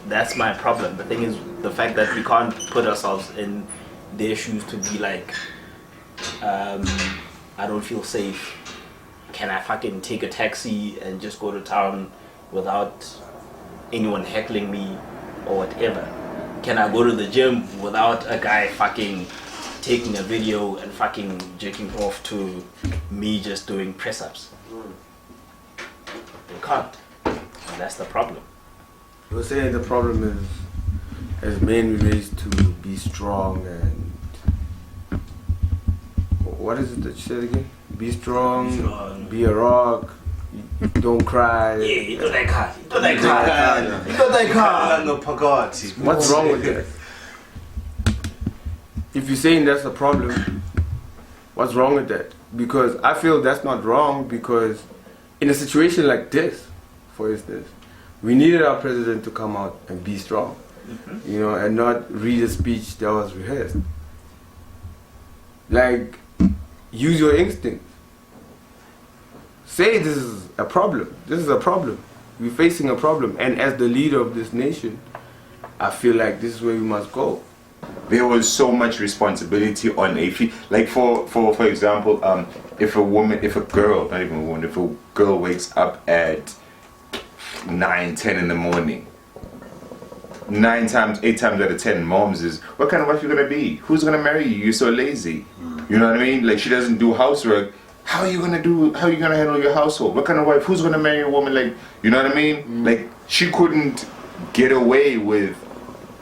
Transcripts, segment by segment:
that's my problem. The thing is, the fact that we can't put ourselves in their shoes to be like, I don't feel safe. Can I fucking take a taxi and just go to town without anyone heckling me or whatever? Can I go to the gym without a guy fucking taking a video and fucking jerking off to me just doing press-ups? They can't. And that's the problem. You're saying the problem is, as men, we're raised to be strong and... What is it that you said again? Be strong, be a rock, don't cry. Yeah, you know that car. What's wrong with that? If you're saying that's a problem, what's wrong with that? Because I feel that's not wrong, because in a situation like this, for instance, we needed our president to come out and be strong, you know, and not read a speech that was rehearsed. Like, use your instinct. Say this is a problem. This is a problem. We're facing a problem. And as the leader of this nation, I feel like this is where we must go. There was so much responsibility on like for example, if a girl wakes up at 9, 10 in the morning, 8 times out of 10, moms is, what kind of wife you gonna be? Who's gonna marry you? You're so lazy. You know what I mean? Like, she doesn't do housework. How are you gonna handle your household? What kind of wife? Who's gonna marry a woman like, you know what I mean? Like, she couldn't get away with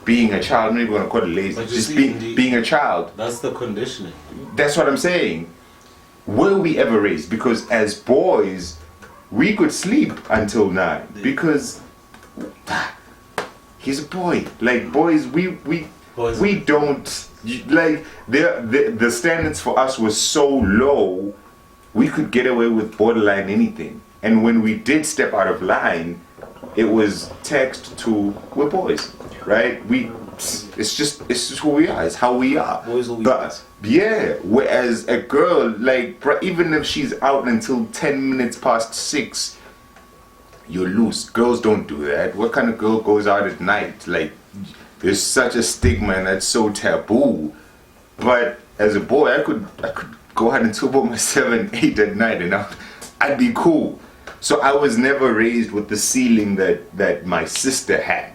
being a child. I'm not even gonna call it lazy. Just being a child. That's the conditioning. That's what I'm saying. Were we ever raised? Because as boys, we could sleep until 9 because he's a boy. Like, boys, we don't, like, the standards for us were so low, we could get away with borderline anything. And when we did step out of line, it was text to, we're boys, right? It's just who we are. It's how we are. Boys will be but yeah, whereas a girl, like, even if she's out until 10 minutes past 6, you're loose. Girls don't do that. What kind of girl goes out at night? Like, there's such a stigma and that's so taboo. But as a boy, I could go out and tubo my 7, 8 at night and I'd be cool. So I was never raised with the ceiling that my sister had.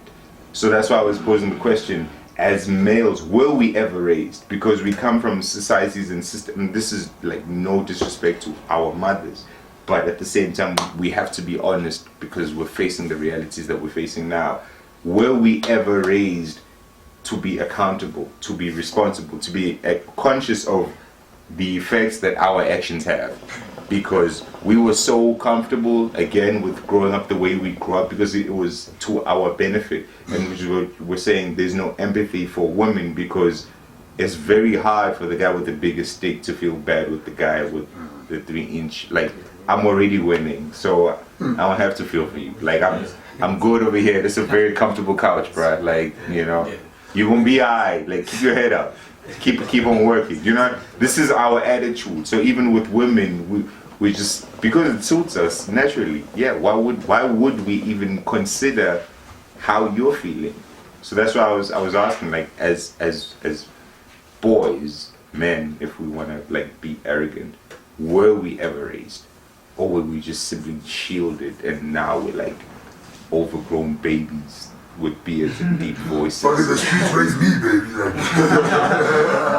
So that's why I was posing the question, as males, were we ever raised? Because we come from societies and systems, and this is like no disrespect to our mothers, but at the same time, we have to be honest because we're facing the realities that we're facing now. Were we ever raised to be accountable, to be responsible, to be conscious of the effects that our actions have? Because we were so comfortable, again, with growing up the way we grew up because it was to our benefit. And which is what we're saying, there's no empathy for women because it's very hard for the guy with the biggest stick to feel bad with the guy with the 3-inch. Like, I'm already winning, so I don't have to feel for you. Like, I'm good over here. This is a very comfortable couch, bro. Like, you know, you won't be alright. Like, keep your head up. Keep on working. You know, this is our attitude. So even with women, we just, because it suits us naturally. Yeah, why would we even consider how you're feeling? So that's why I was asking, like, as boys, men, if we want to like be arrogant, were we ever raised, or were we just simply shielded and now we're like overgrown babies with beards and deep voices? Fucking the streets raised me, baby. Like.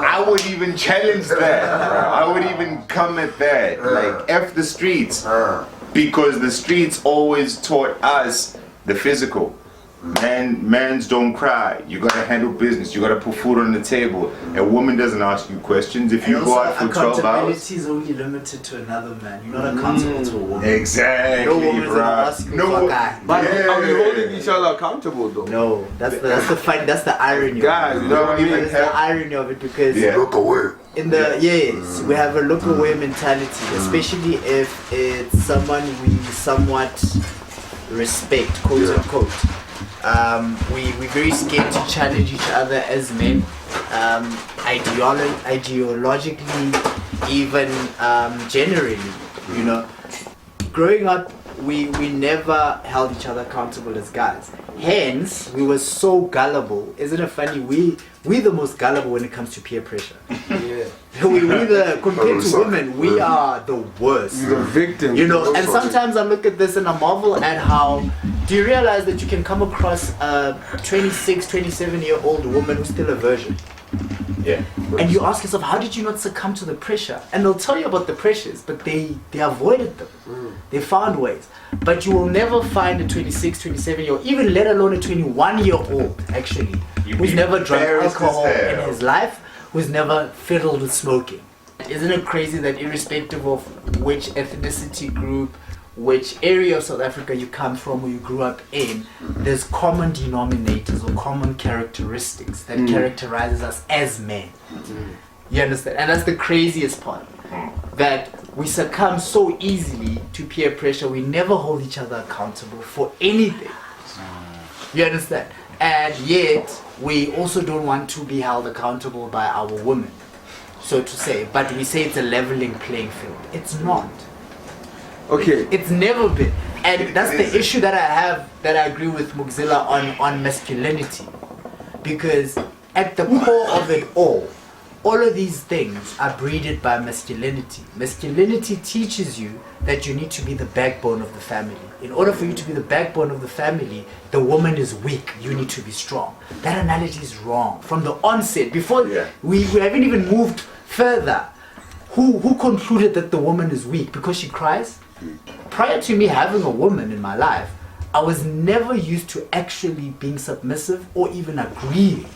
I would even challenge that, bro. I would even come at that. Like, F the streets. Because the streets always taught us the physical. Mans don't cry. You gotta handle business. You gotta put food on the table. A woman doesn't ask you questions. If you go out for 12 hours. Accountability is only limited to another man. You're not accountable to a woman. Exactly, no woman's bro. gonna ask you for a guy. But are we holding each other accountable though? No, that's the fight. That's the irony. Guys, you know what I mean? That's the irony of it because look away. in the we have a look away mentality, especially if it's someone we somewhat respect, quote unquote. We're very scared to challenge each other as men, ideologically, even generally. You know, growing up, we never held each other accountable as guys. Hence, we were so gullible. Isn't it funny? We the most gullible when it comes to peer pressure. Yeah. Compared to women, we are the worst. You're the victim. You know, and sometimes I look at this and I marvel at how, do you realize that you can come across a 26, 27-year-old woman who's still a virgin? Yeah. And you ask yourself, how did you not succumb to the pressure? And they'll tell you about the pressures, but they avoided them. They found ways. But you will never find a 26, 27-year-old, even let alone a 21-year-old, actually, who's never drunk alcohol in his life, who's never fiddled with smoking. Isn't it crazy that irrespective of which ethnicity group, which area of South Africa you come from or you grew up in, there's common denominators or common characteristics that characterizes us as men. You understand? And that's the craziest part. That we succumb so easily to peer pressure, we never hold each other accountable for anything. You understand? And yet, we also don't want to be held accountable by our women, so to say. But we say it's a leveling playing field. It's not. Okay. It's never been. And that's the issue that I have, that I agree with Mugzilla on masculinity. Because at the core of it all of these things are breeded by masculinity. Masculinity teaches you that you need to be the backbone of the family. In order for you to be the backbone of the family, the woman is weak, you need to be strong. That analogy is wrong. From the onset, before we haven't even moved further, who concluded that the woman is weak? Because she cries? Prior to me having a woman in my life, I was never used to actually being submissive or even agreeing.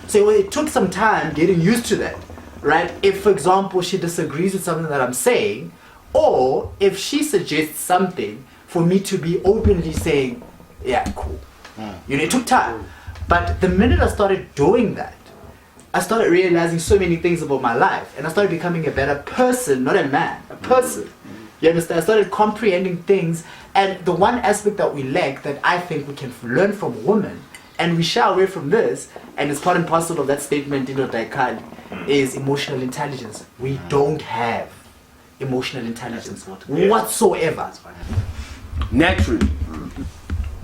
So it took some time getting used to that, right? If, for example, she disagrees with something that I'm saying, or if she suggests something, for me to be openly saying, yeah, cool. You know, it took time. But the minute I started doing that, I started realizing so many things about my life, and I started becoming a better person, not a man, a person. You understand? I started comprehending things, and the one aspect that we lack that I think we can learn from women, and we shy away from this, and it's part and parcel of that statement, you know, Daikali, is emotional intelligence. We don't have emotional intelligence whatsoever. Naturally,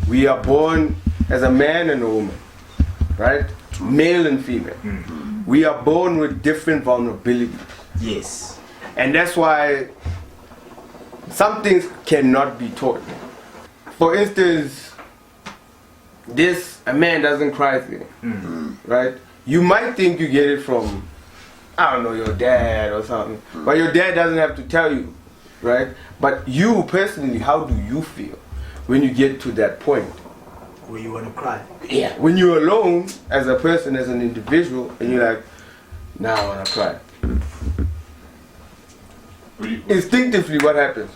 we are born as a man and a woman, right? Male and female. We are born with different vulnerabilities. Yes. And that's why some things cannot be taught. For instance, a man doesn't cry thing, right? You might think you get it from, I don't know, your dad or something, but your dad doesn't have to tell you, right? But you personally, how do you feel when you get to that point? Where you want to cry. Yeah. When you're alone as a person, as an individual, and you're like, now I want to cry. Instinctively, what happens?